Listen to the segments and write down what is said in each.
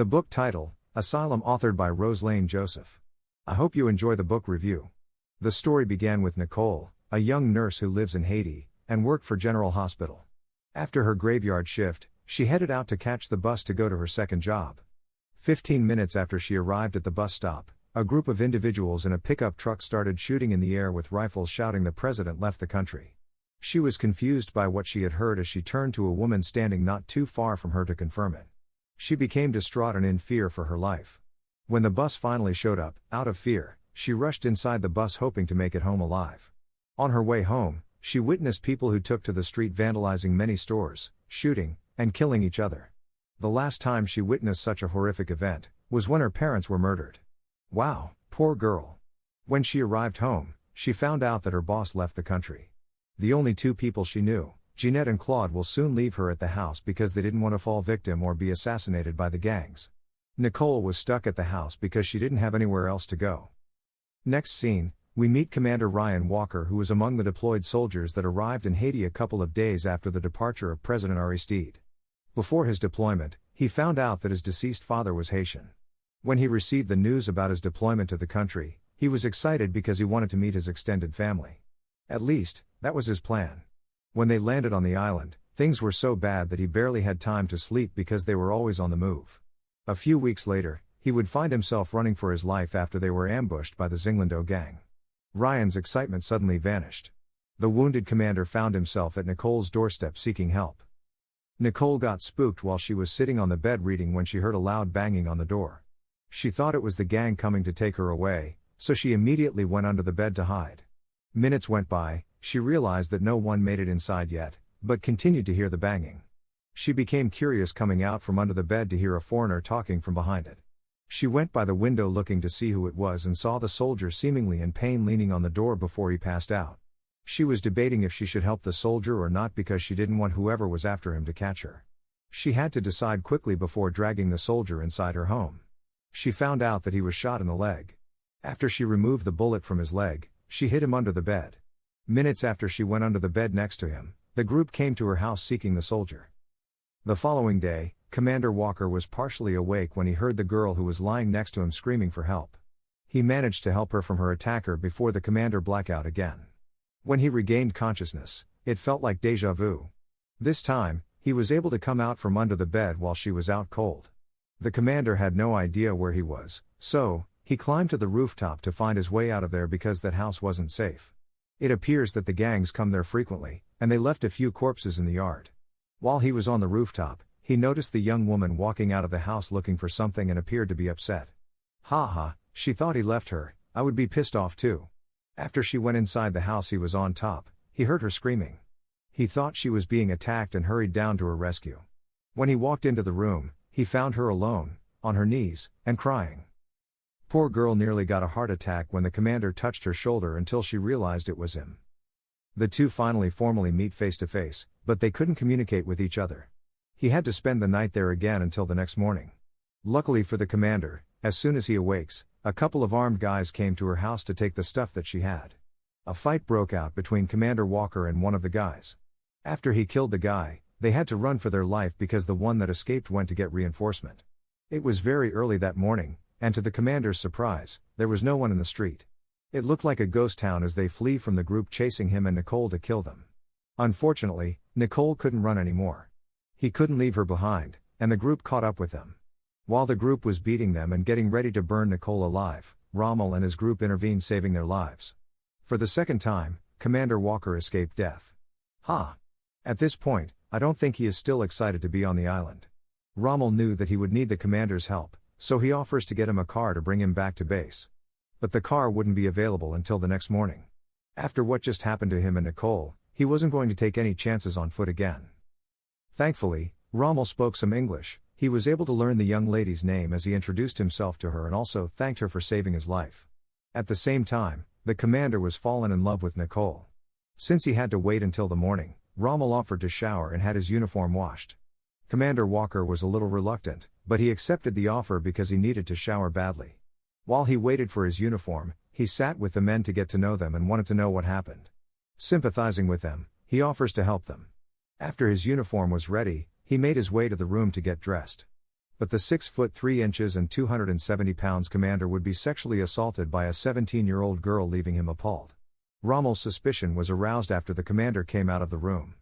The book title, Asylum, authored by Roselane Joseph. I hope you enjoy the book review. The story began with Nicole, a young nurse who lives in Haiti, and worked for General Hospital. After her graveyard shift, she headed out to catch the bus to go to her second job. 15 minutes after she arrived at the bus stop, a group of individuals in a pickup truck started shooting in the air with rifles, shouting the president left the country. She was confused by what she had heard as she turned to a woman standing not too far from her to confirm it. She became distraught and in fear for her life. When the bus finally showed up, out of fear, she rushed inside the bus hoping to make it home alive. On her way home, she witnessed people who took to the street vandalizing many stores, shooting, and killing each other. The last time she witnessed such a horrific event was when her parents were murdered. Wow, poor girl. When she arrived home, she found out that her boss left the country. The only two people she knew, Jeanette and Claude, will soon leave her at the house because they didn't want to fall victim or be assassinated by the gangs. Nicole was stuck at the house because she didn't have anywhere else to go. Next scene, we meet Commander Ryan Walker, who was among the deployed soldiers that arrived in Haiti a couple of days after the departure of President Aristide. Before his deployment, he found out that his deceased father was Haitian. When he received the news about his deployment to the country, he was excited because he wanted to meet his extended family. At least, that was his plan. When they landed on the island, things were so bad that he barely had time to sleep because they were always on the move. A few weeks later, he would find himself running for his life after they were ambushed by the Zinglando gang. Ryan's excitement suddenly vanished. The wounded commander found himself at Nicole's doorstep seeking help. Nicole got spooked while she was sitting on the bed reading when she heard a loud banging on the door. She thought it was the gang coming to take her away, so she immediately went under the bed to hide. Minutes went by, she realized that no one made it inside yet, but continued to hear the banging. She became curious, coming out from under the bed to hear a foreigner talking from behind it. She went by the window looking to see who it was and saw the soldier seemingly in pain leaning on the door before he passed out. She was debating if she should help the soldier or not because she didn't want whoever was after him to catch her. She had to decide quickly before dragging the soldier inside her home. She found out that he was shot in the leg. After she removed the bullet from his leg, she hid him under the bed. Minutes after she went under the bed next to him, the group came to her house seeking the soldier. The following day, Commander Walker was partially awake when he heard the girl who was lying next to him screaming for help. He managed to help her from her attacker before the commander blacked out again. When he regained consciousness, it felt like déjà vu. This time, he was able to come out from under the bed while she was out cold. The commander had no idea where he was, so he climbed to the rooftop to find his way out of there because that house wasn't safe. It appears that the gangs come there frequently, and they left a few corpses in the yard. While he was on the rooftop, he noticed the young woman walking out of the house looking for something and appeared to be upset. Ha, she thought he left her, I would be pissed off too. After she went inside the house he was on top, he heard her screaming. He thought she was being attacked and hurried down to her rescue. When he walked into the room, he found her alone, on her knees, and crying. Poor girl nearly got a heart attack when the commander touched her shoulder until she realized it was him. The two finally formally meet face to face, but they couldn't communicate with each other. He had to spend the night there again until the next morning. Luckily for the commander, as soon as he awakes, a couple of armed guys came to her house to take the stuff that she had. A fight broke out between Commander Walker and one of the guys. After he killed the guy, they had to run for their life because the one that escaped went to get reinforcement. It was very early that morning, and to the commander's surprise, there was no one in the street. It looked like a ghost town as they flee from the group chasing him and Nicole to kill them. Unfortunately, Nicole couldn't run anymore. He couldn't leave her behind, and the group caught up with them. While the group was beating them and getting ready to burn Nicole alive, Rommel and his group intervened, saving their lives. For the second time, Commander Walker escaped death. At this point, I don't think he is still excited to be on the island. Rommel knew that he would need the commander's help, so he offers to get him a car to bring him back to base. But the car wouldn't be available until the next morning. After what just happened to him and Nicole, he wasn't going to take any chances on foot again. Thankfully, Rommel spoke some English. He was able to learn the young lady's name as he introduced himself to her and also thanked her for saving his life. At the same time, the commander was fallen in love with Nicole. Since he had to wait until the morning, Rommel offered to shower and had his uniform washed. Commander Walker was a little reluctant, but he accepted the offer because he needed to shower badly. While he waited for his uniform, he sat with the men to get to know them and wanted to know what happened. Sympathizing with them, he offers to help them. After his uniform was ready, he made his way to the room to get dressed. but the 6 foot 3 inches and 270 pounds commander would be sexually assaulted by a 17-year-old girl, leaving him appalled. Rommel's suspicion was aroused after the commander came out of the room.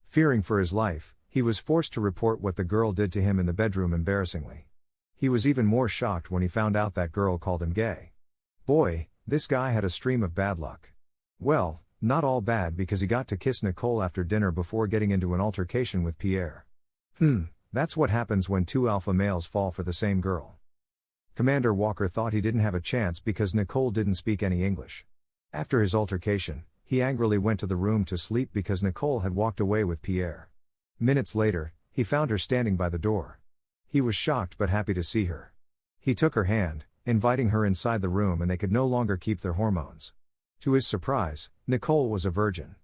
Fearing for his life, he was forced to report what the girl did to him in the bedroom embarrassingly. He was even more shocked when he found out that girl called him gay. Boy, this guy had a stream of bad luck. Well, not all bad, because he got to kiss Nicole after dinner before getting into an altercation with Pierre. That's what happens when two alpha males fall for the same girl. Commander Walker thought he didn't have a chance because Nicole didn't speak any English. After his altercation, he angrily went to the room to sleep because Nicole had walked away with Pierre. Minutes later, he found her standing by the door. He was shocked but happy to see her. He took her hand, inviting her inside the room, and they could no longer keep their hormones. To his surprise, Nicole was a virgin.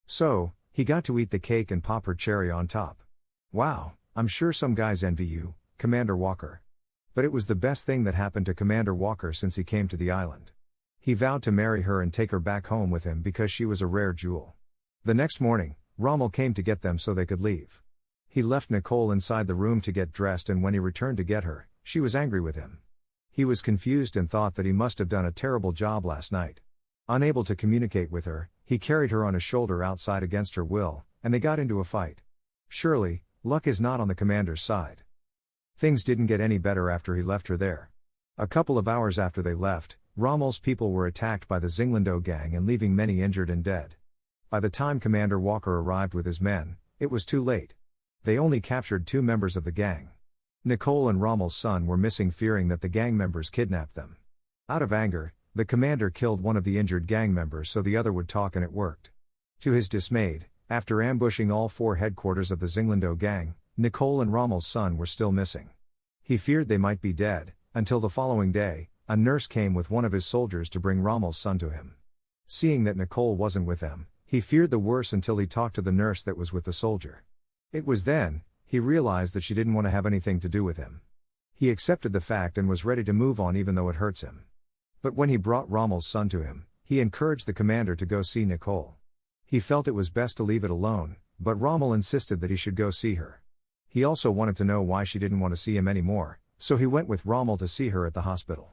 So, he got to eat the cake and pop her cherry on top. Wow, I'm sure some guys envy you, Commander Walker. But it was the best thing that happened to Commander Walker since he came to the island. He vowed to marry her and take her back home with him because she was a rare jewel. The next morning, Rommel came to get them so they could leave. He left Nicole inside the room to get dressed, and when he returned to get her, she was angry with him. He was confused and thought that he must have done a terrible job last night. Unable to communicate with her, he carried her on his shoulder outside against her will, and they got into a fight. Surely, luck is not on the commander's side. Things didn't get any better after he left her there. A couple of hours after they left, Rommel's people were attacked by the Zinglando gang and leaving many injured and dead. By the time Commander Walker arrived with his men, it was too late. They only captured 2 members of the gang. Nicole and Rommel's son were missing, fearing that the gang members kidnapped them. Out of anger, the commander killed one of the injured gang members so the other would talk, and it worked. To his dismay, after ambushing all 4 headquarters of the Zinglando gang, Nicole and Rommel's son were still missing. He feared they might be dead, until the following day, a nurse came with one of his soldiers to bring Rommel's son to him. Seeing that Nicole wasn't with them, he feared the worst until he talked to the nurse that was with the soldier. It was then he realized that she didn't want to have anything to do with him. He accepted the fact and was ready to move on, even though it hurts him. But when he brought Rommel's son to him, he encouraged the commander to go see Nicole. He felt it was best to leave it alone, but Rommel insisted that he should go see her. He also wanted to know why she didn't want to see him anymore, so he went with Rommel to see her at the hospital.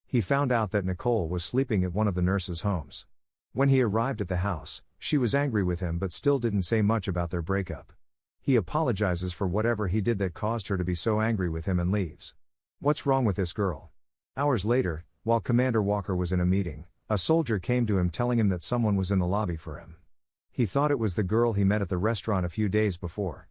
He found out that Nicole was sleeping at one of the nurses' homes. When he arrived at the house, she was angry with him but still didn't say much about their breakup. He apologizes for whatever he did that caused her to be so angry with him and leaves. What's wrong with this girl? Hours later, while Commander Walker was in a meeting, a soldier came to him telling him that someone was in the lobby for him. He thought it was the girl he met at the restaurant a few days before.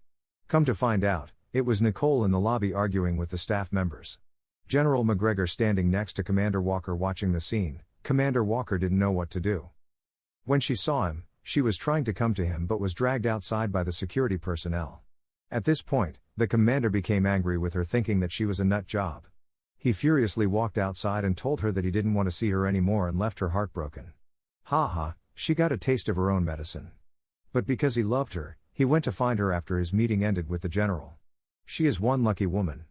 Come to find out, it was Nicole in the lobby arguing with the staff members. General McGregor standing next to Commander Walker watching the scene. Commander Walker didn't know what to do. When she saw him, she was trying to come to him but was dragged outside by the security personnel. At this point, the commander became angry with her, thinking that she was a nut job. He furiously walked outside and told her that he didn't want to see her anymore and left her heartbroken. She got a taste of her own medicine. But because he loved her, he went to find her after his meeting ended with the general. She is one lucky woman.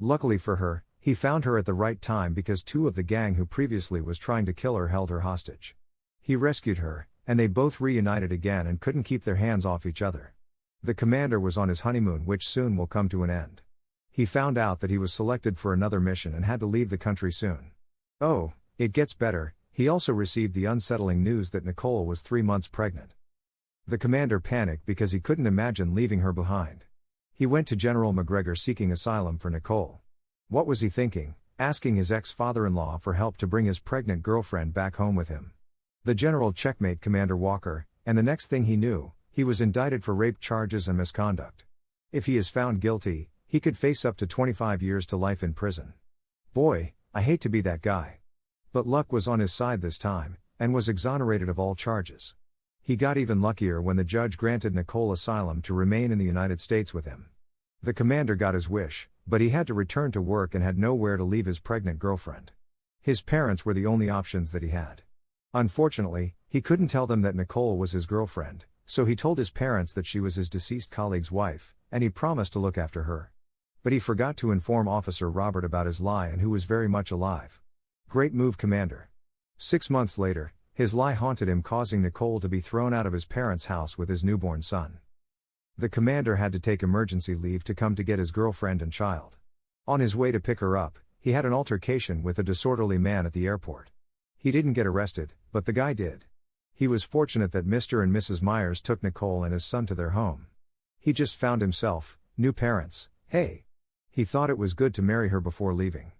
Luckily for her, he found her at the right time because 2 of the gang who previously was trying to kill her held her hostage. He rescued her, and they both reunited again and couldn't keep their hands off each other. The commander was on his honeymoon, which soon will come to an end. He found out that he was selected for another mission and had to leave the country soon. Oh, it gets better. He also received the unsettling news that Nicole was 3 months pregnant. The commander panicked because he couldn't imagine leaving her behind. He went to General McGregor seeking asylum for Nicole. What was he thinking, asking his ex-father-in-law for help to bring his pregnant girlfriend back home with him? The general checkmate Commander Walker, and the next thing he knew, he was indicted for rape charges and misconduct. If he is found guilty, he could face up to 25 years to life in prison. Boy, I hate to be that guy. But luck was on his side this time, and was exonerated of all charges. He got even luckier when the judge granted Nicole asylum to remain in the United States with him. The commander got his wish, but he had to return to work and had nowhere to leave his pregnant girlfriend. His parents were the only options that he had. Unfortunately, he couldn't tell them that Nicole was his girlfriend, so he told his parents that she was his deceased colleague's wife, and he promised to look after her. But he forgot to inform Officer Robert about his lie, and who was very much alive. Great move, Commander. 6 months later, his lie haunted him, causing Nicole to be thrown out of his parents' house with his newborn son. The commander had to take emergency leave to come to get his girlfriend and child. On his way to pick her up, he had an altercation with a disorderly man at the airport. He didn't get arrested, but the guy did. He was fortunate that Mr. and Mrs. Myers took Nicole and his son to their home. He just found himself, new parents, hey. He thought it was good to marry her before leaving.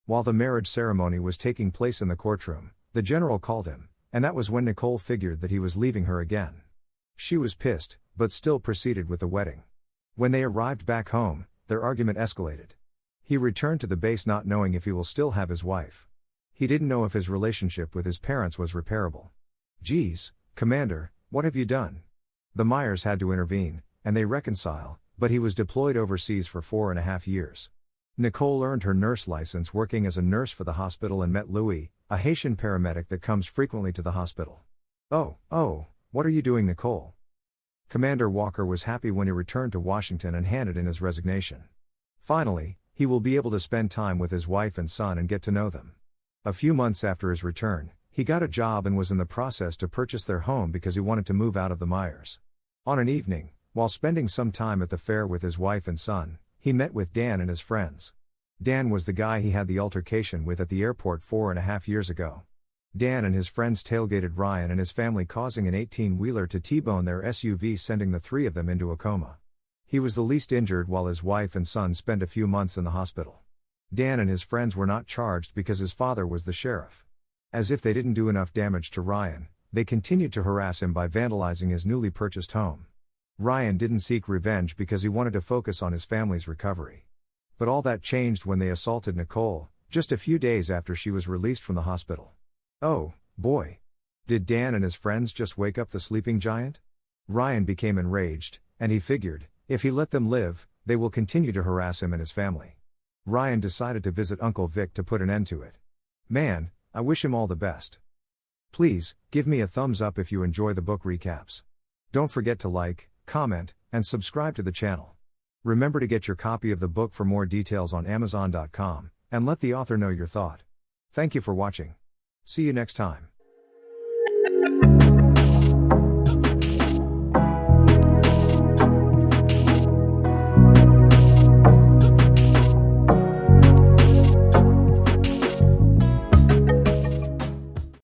While the marriage ceremony was taking place in the courtroom, the general called him, and that was when Nicole figured that he was leaving her again. She was pissed, but still proceeded with the wedding. When they arrived back home, their argument escalated. He returned to the base not knowing if he will still have his wife. He didn't know if his relationship with his parents was repairable. Geez, Commander, what have you done? The Myers had to intervene, and they reconcile, but he was deployed overseas for 4.5 years. Nicole earned her nurse license working as a nurse for the hospital and met Louis, a Haitian paramedic that comes frequently to the hospital. Oh, what are you doing, Nicole? Commander Walker was happy when he returned to Washington and handed in his resignation. Finally, he will be able to spend time with his wife and son and get to know them. A few months after his return, he got a job and was in the process to purchase their home because he wanted to move out of the Myers. On an evening, while spending some time at the fair with his wife and son, he met with Dan and his friends. Dan was the guy he had the altercation with at the airport 4.5 years ago. Dan and his friends tailgated Ryan and his family, causing an 18-wheeler to T-bone their SUV, sending the three of them into a coma. He was the least injured while his wife and son spent a few months in the hospital. Dan and his friends were not charged because his father was the sheriff. As if they didn't do enough damage to Ryan, they continued to harass him by vandalizing his newly purchased home. Ryan didn't seek revenge because he wanted to focus on his family's recovery. But all that changed when they assaulted Nicole, just a few days after she was released from the hospital. Oh, boy. Did Dan and his friends just wake up the sleeping giant? Ryan became enraged, and he figured, if he let them live, they will continue to harass him and his family. Ryan decided to visit Uncle Vic to put an end to it. Man, I wish him all the best. Please, give me a thumbs up if you enjoy the book recaps. Don't forget to like, comment, and subscribe to the channel. Remember to get your copy of the book for more details on Amazon.com, and let the author know your thought. Thank you for watching. See you next time.